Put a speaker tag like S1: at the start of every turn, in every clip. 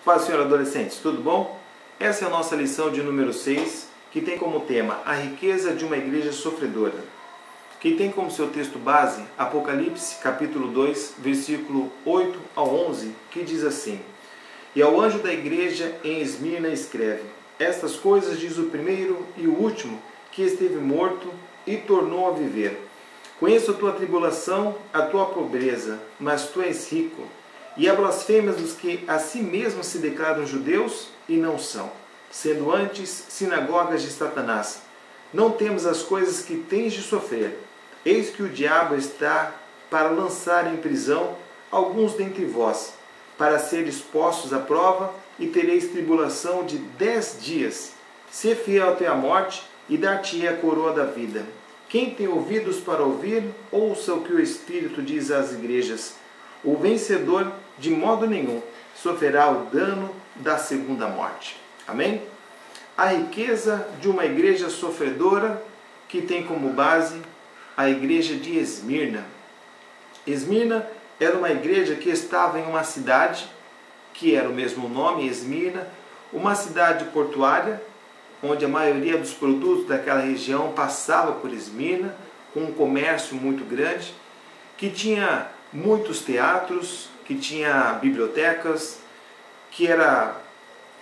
S1: Paz, senhor adolescentes, tudo bom? Essa é a nossa lição de número 6, que tem como tema a riqueza de uma igreja sofredora, que tem como seu texto base Apocalipse capítulo 2, versículo 8 ao 11, que diz assim: E ao anjo da igreja em Esmirna escreve: Estas coisas diz o primeiro e o último, que esteve morto e tornou a viver. Conheço a tua tribulação, a tua pobreza, mas tu és rico, e a blasfêmias dos que a si mesmos se declaram judeus e não são, sendo antes sinagogas de Satanás. Não temos as coisas que tens de sofrer. Eis que o diabo está para lançar em prisão alguns dentre vós, para seres postos à prova, e tereis tribulação de 10 dias. Sê fiel até a morte, e dar-te-ei a coroa da vida. Quem tem ouvidos para ouvir, ouça o que o Espírito diz às igrejas. O vencedor, de modo nenhum, sofrerá o dano da segunda morte. Amém? A riqueza de uma igreja sofredora, que tem como base a igreja de Esmirna. Esmirna era uma igreja que estava em uma cidade, que era o mesmo nome, Esmirna, uma cidade portuária, onde a maioria dos produtos daquela região passava por Esmirna, com um comércio muito grande, que tinha muitos teatros, que tinha bibliotecas, que era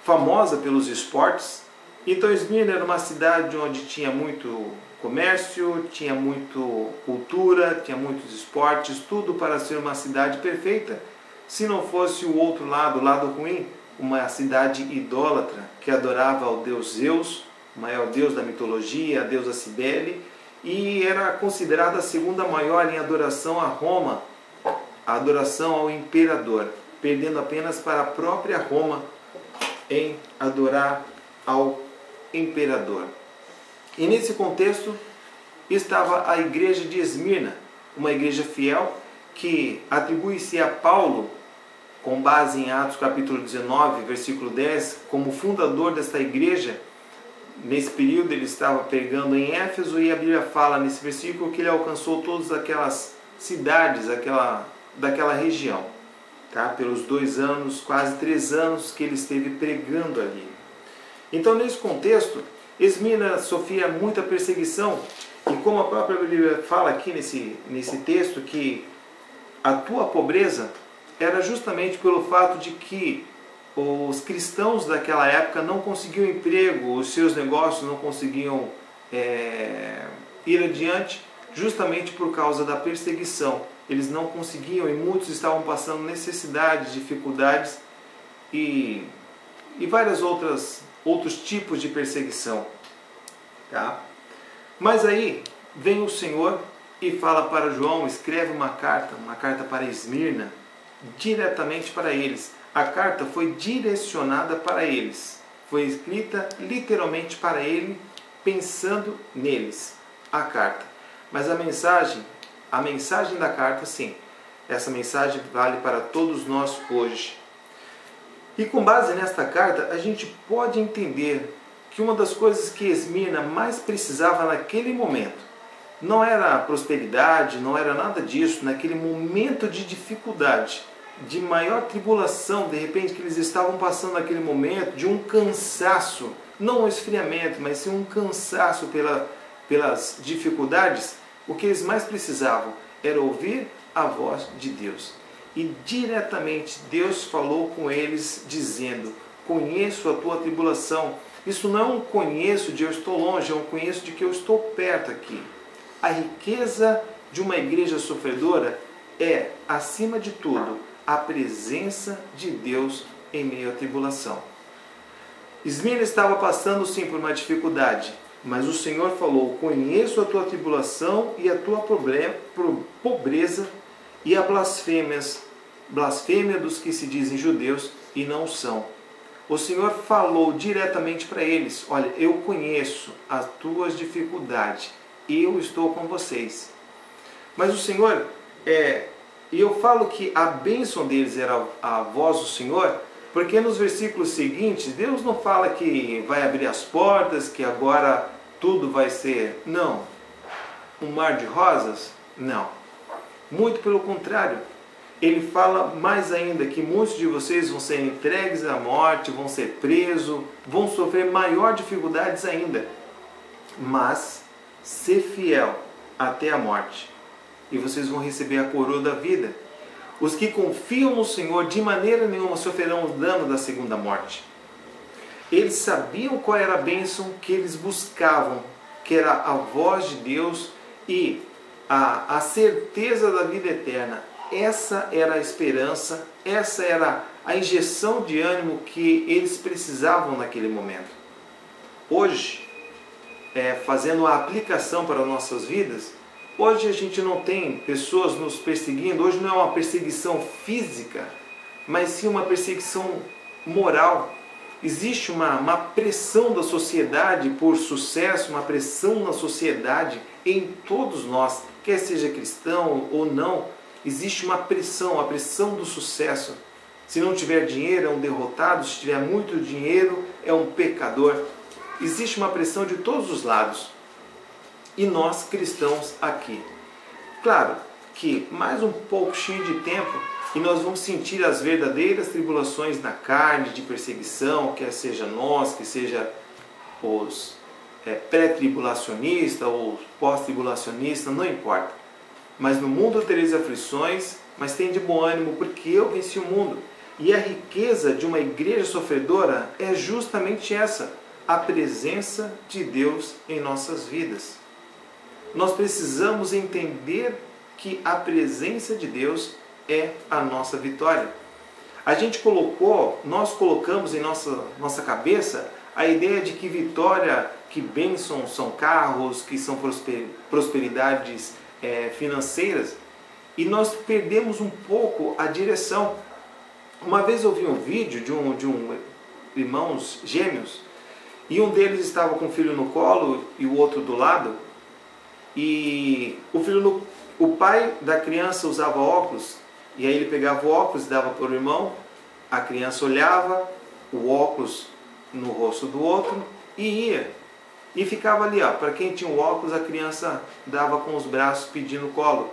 S1: famosa pelos esportes. Então Esmirna era uma cidade onde tinha muito comércio, tinha muito cultura, tinha muitos esportes, tudo para ser uma cidade perfeita, se não fosse o outro lado, o lado ruim, uma cidade idólatra, que adorava ao deus Zeus, o maior deus da mitologia, a deusa Cibele, e era considerada a segunda maior em adoração a Roma, a adoração ao imperador, perdendo apenas para a própria Roma em adorar ao imperador. E nesse contexto estava a igreja de Esmirna, uma igreja fiel que atribui-se a Paulo, com base em Atos capítulo 19, versículo 10, como fundador desta igreja. Nesse período ele estava pregando em Éfeso, e a Bíblia fala nesse versículo que ele alcançou todas aquelas cidades daquela região, tá? Pelos 2 anos, quase 3 anos que ele esteve pregando ali. Então, nesse contexto, Esmirna sofria muita perseguição, e como a própria Bíblia fala aqui nesse texto, que a tua pobreza era justamente pelo fato de que os cristãos daquela época não conseguiam emprego, os seus negócios não conseguiam ir adiante, justamente por causa da perseguição. Eles não conseguiam, e muitos estavam passando necessidades, dificuldades e vários outros tipos de perseguição. Tá? Mas aí vem o Senhor e fala para João: escreve uma carta para Esmirna, diretamente para eles. A carta foi direcionada para eles, foi escrita literalmente para ele, pensando neles, a carta. Mas a mensagem da carta, sim, essa mensagem vale para todos nós hoje. E com base nesta carta, a gente pode entender que uma das coisas que Esmirna mais precisava naquele momento não era a prosperidade, não era nada disso, naquele momento de dificuldade, de maior tribulação, de repente, que eles estavam passando naquele momento, de um cansaço, não um esfriamento, mas sim um cansaço pelas dificuldades. O que eles mais precisavam era ouvir a voz de Deus. E diretamente Deus falou com eles dizendo: conheço a tua tribulação. Isso não é um conheço de eu estou longe, é um conheço de que eu estou perto aqui. A riqueza de uma igreja sofredora é, acima de tudo, a presença de Deus em meio à tribulação. Esmirna estava passando sim por uma dificuldade, mas o Senhor falou: conheço a tua tribulação e a tua pobreza e a blasfêmia dos que se dizem judeus e não são. O Senhor falou diretamente para eles: olha, eu conheço as tuas dificuldades, eu estou com vocês. Mas o Senhor, e eu falo que a bênção deles era a voz do Senhor, porque nos versículos seguintes, Deus não fala que vai abrir as portas, que agora tudo vai ser, não, um mar de rosas, não. Muito pelo contrário. ele fala mais ainda que muitos de vocês vão ser entregues à morte, vão ser presos, vão sofrer maior dificuldades ainda. Mas ser fiel até a morte, e vocês vão receber a coroa da vida. Os que confiam no Senhor de maneira nenhuma sofrerão o dano da segunda morte. Eles sabiam qual era a bênção que eles buscavam, que era a voz de Deus e a certeza da vida eterna. Essa era a esperança, essa era a injeção de ânimo que eles precisavam naquele momento. Hoje, fazendo a aplicação para nossas vidas, hoje a gente não tem pessoas nos perseguindo, hoje não é uma perseguição física, mas sim uma perseguição moral. Existe uma pressão da sociedade por sucesso, uma pressão na sociedade em todos nós, quer seja cristão ou não, existe uma pressão, a pressão do sucesso. Se não tiver dinheiro, é um derrotado, se tiver muito dinheiro, é um pecador. Existe uma pressão de todos os lados. E nós cristãos aqui. Claro que mais um pouco cheio de tempo e nós vamos sentir as verdadeiras tribulações na carne, de perseguição, quer seja nós, que seja os pré-tribulacionistas ou pós-tribulacionistas, não importa. Mas no mundo tereis aflições, mas tem de bom ânimo, porque eu venci o mundo. E a riqueza de uma igreja sofredora é justamente essa, a presença de Deus em nossas vidas. Nós precisamos entender que a presença de Deus é a nossa vitória. Nós colocamos em nossa cabeça a ideia de que vitória, que bênçãos são carros, que são prosperidades financeiras, e nós perdemos um pouco a direção. Uma vez eu vi um vídeo de um irmãos gêmeos, e um deles estava com o filho no colo e o outro do lado, e o pai da criança usava óculos, e aí ele pegava o óculos e dava para o irmão, a criança olhava, o óculos no rosto do outro e ia. E ficava ali, para quem tinha o óculos, a criança dava com os braços pedindo colo.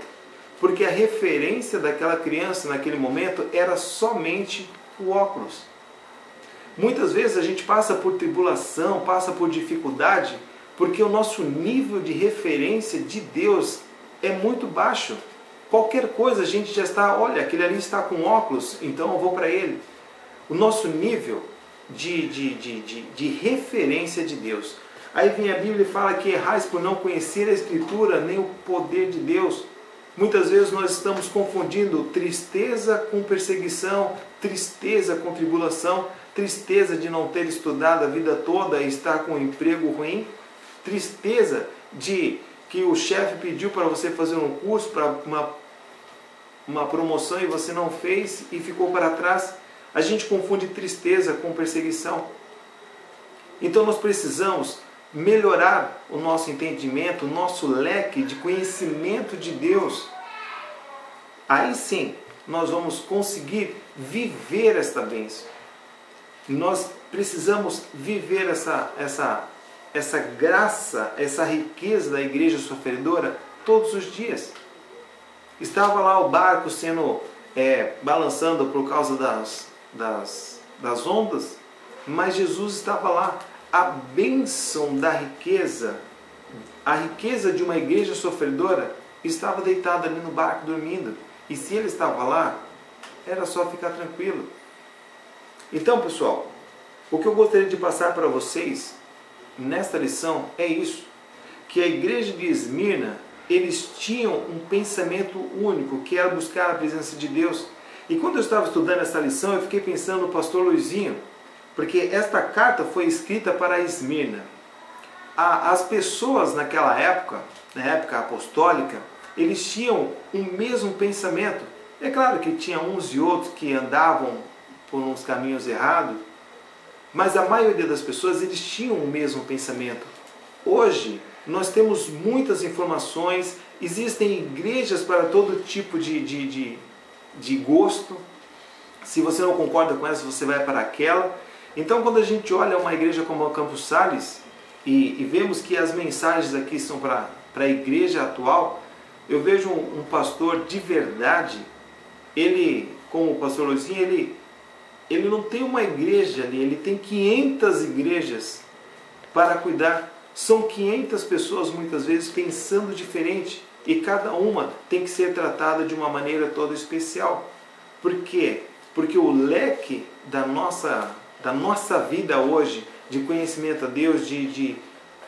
S1: Porque a referência daquela criança naquele momento era somente o óculos. Muitas vezes a gente passa por tribulação, passa por dificuldade, porque o nosso nível de referência de Deus é muito baixo. Qualquer coisa a gente já está, olha, aquele ali está com óculos, então eu vou para ele. O nosso nível de referência de Deus. Aí vem a Bíblia e fala que errais por não conhecer a Escritura, nem o poder de Deus. Muitas vezes nós estamos confundindo tristeza com perseguição, tristeza com tribulação, tristeza de não ter estudado a vida toda e estar com um emprego ruim, tristeza de que o chefe pediu para você fazer um curso, para uma promoção e você não fez e ficou para trás. A gente confunde tristeza com perseguição. Então nós precisamos melhorar o nosso entendimento, o nosso leque de conhecimento de Deus. Aí sim, nós vamos conseguir viver esta bênção. Nós precisamos viver essa graça, essa riqueza da igreja sofredora todos os dias. Estava lá o barco sendo balançando por causa das ondas, mas Jesus estava lá. A bênção da riqueza, a riqueza de uma igreja sofredora, estava deitada ali no barco dormindo. E se ele estava lá, era só ficar tranquilo. Então, pessoal, o que eu gostaria de passar para vocês nesta lição é isso, que a igreja de Esmirna, eles tinham um pensamento único, que era buscar a presença de Deus. E quando eu estava estudando essa lição, eu fiquei pensando no pastor Luizinho, porque esta carta foi escrita para Esmirna. As pessoas naquela época, na época apostólica, eles tinham o mesmo pensamento. É claro que tinha uns e outros que andavam por uns caminhos errados, mas a maioria das pessoas, eles tinham o mesmo pensamento. Hoje, nós temos muitas informações, existem igrejas para todo tipo de gosto. Se você não concorda com essa, você vai para aquela. Então, quando a gente olha uma igreja como a Campos Sales e vemos que as mensagens aqui são para a igreja atual, eu vejo um pastor de verdade ele, como o pastor Luizinho, ele não tem uma igreja ali, ele tem 500 igrejas para cuidar. São 500 pessoas muitas vezes pensando diferente e cada uma tem que ser tratada de uma maneira toda especial. Por quê? Porque o leque da nossa vida hoje, de conhecimento a Deus, de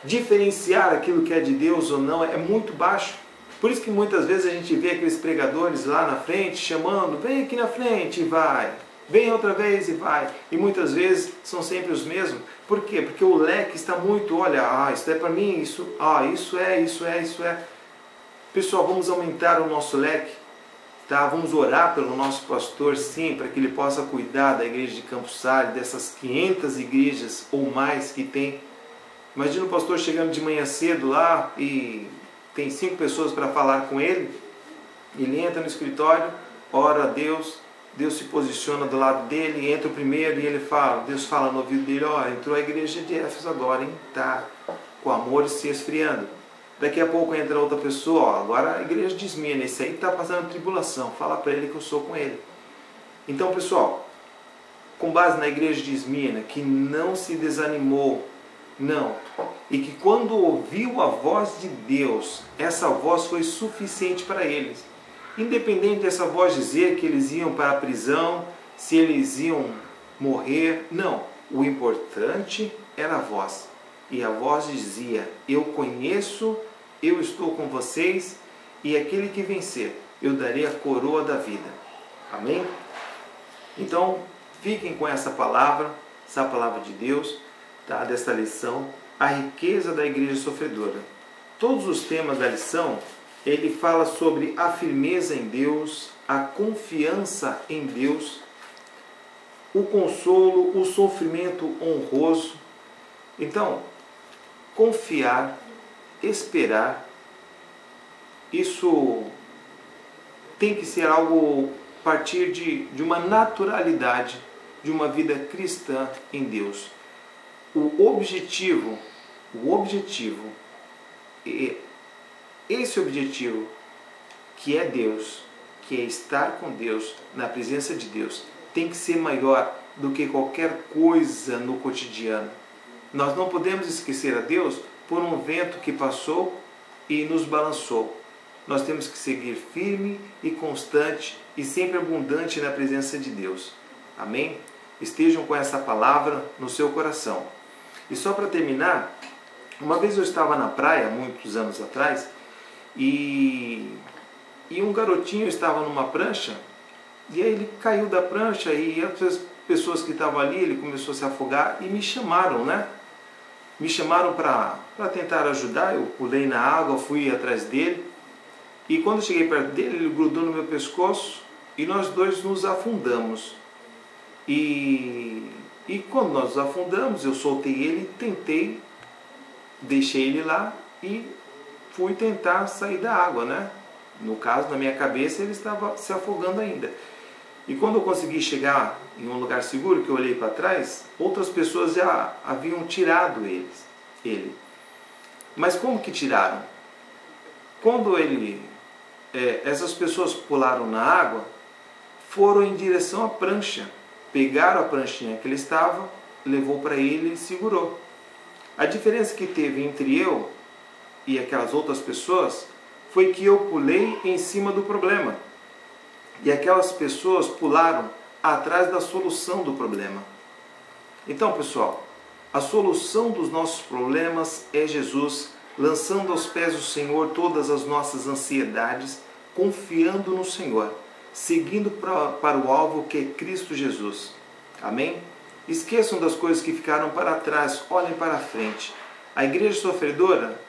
S1: diferenciar aquilo que é de Deus ou não, é muito baixo. Por isso que muitas vezes a gente vê aqueles pregadores lá na frente chamando, vem aqui na frente e vai, vem outra vez e vai. E muitas vezes são sempre os mesmos. Por quê? Porque o leque está muito, olha, isso é para mim, isso é. Pessoal, vamos aumentar o nosso leque. Tá? Vamos orar pelo nosso pastor, sim, para que ele possa cuidar da igreja de Campos Sales, dessas 500 igrejas ou mais que tem. Imagina o pastor chegando de manhã cedo lá e tem 5 pessoas para falar com ele. Ele entra no escritório, ora a Deus, Deus se posiciona do lado dele, entra o primeiro e ele fala, Deus fala no ouvido dele, entrou a igreja de Éfeso agora, hein? Tá com amor se esfriando. Daqui a pouco entra outra pessoa, agora a igreja de Esmirna, esse aí está passando tribulação, fala para ele que eu sou com ele. Então, pessoal, com base na igreja de Esmirna, que não se desanimou, não, e que quando ouviu a voz de Deus, essa voz foi suficiente para eles. Independente dessa voz dizer que eles iam para a prisão, se eles iam morrer, não. O importante era a voz. E a voz dizia, eu conheço, eu estou com vocês, e aquele que vencer, eu darei a coroa da vida. Amém? Então, fiquem com essa palavra de Deus, tá? Desta lição, a riqueza da igreja sofredora. Todos os temas da lição, ele fala sobre a firmeza em Deus, a confiança em Deus, o consolo, o sofrimento honroso. Então, confiar, esperar, isso tem que ser algo a partir de uma naturalidade, de uma vida cristã em Deus. Esse objetivo que é Deus, que é estar com Deus, na presença de Deus, tem que ser maior do que qualquer coisa no cotidiano. Nós não podemos esquecer a Deus por um vento que passou e nos balançou. Nós temos que seguir firme e constante e sempre abundante na presença de Deus. Amém? Estejam com essa palavra no seu coração. E só para terminar, uma vez eu estava na praia, muitos anos atrás, e um garotinho estava numa prancha, e aí ele caiu da prancha e outras pessoas que estavam ali, ele começou a se afogar e me chamaram, né? Me chamaram para tentar ajudar. Eu pulei na água, fui atrás dele, e quando eu cheguei perto dele, ele grudou no meu pescoço e nós dois nos afundamos. E quando nós nos afundamos, eu soltei ele, deixei ele lá e fui tentar sair da água, né? No caso, na minha cabeça, ele estava se afogando ainda. E quando eu consegui chegar em um lugar seguro, que eu olhei para trás, outras pessoas já haviam tirado ele. Mas como que tiraram? Quando essas pessoas pularam na água, foram em direção à prancha, pegaram a pranchinha que ele estava, levou para ele e segurou. A diferença que teve entre eu e aquelas outras pessoas foi que eu pulei em cima do problema. E aquelas pessoas pularam atrás da solução do problema. Então, pessoal, a solução dos nossos problemas é Jesus, lançando aos pés do Senhor todas as nossas ansiedades, confiando no Senhor, seguindo para o alvo que é Cristo Jesus. Amém? Esqueçam das coisas que ficaram para trás, olhem para a frente. A igreja sofredora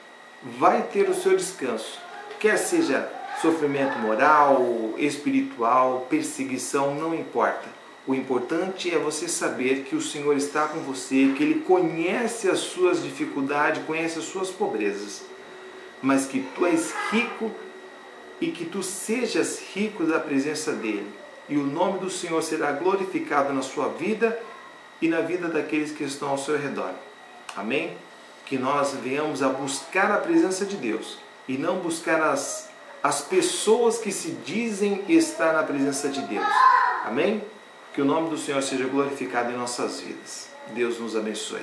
S1: vai ter o seu descanso, quer seja sofrimento moral, espiritual, perseguição, não importa. O importante é você saber que o Senhor está com você, que Ele conhece as suas dificuldades, conhece as suas pobrezas, mas que tu és rico e que tu sejas rico da presença dEle. E o nome do Senhor será glorificado na sua vida e na vida daqueles que estão ao seu redor. Amém? Que nós venhamos a buscar a presença de Deus e não buscar as as pessoas que se dizem estar na presença de Deus. Amém? Que o nome do Senhor seja glorificado em nossas vidas. Deus nos abençoe.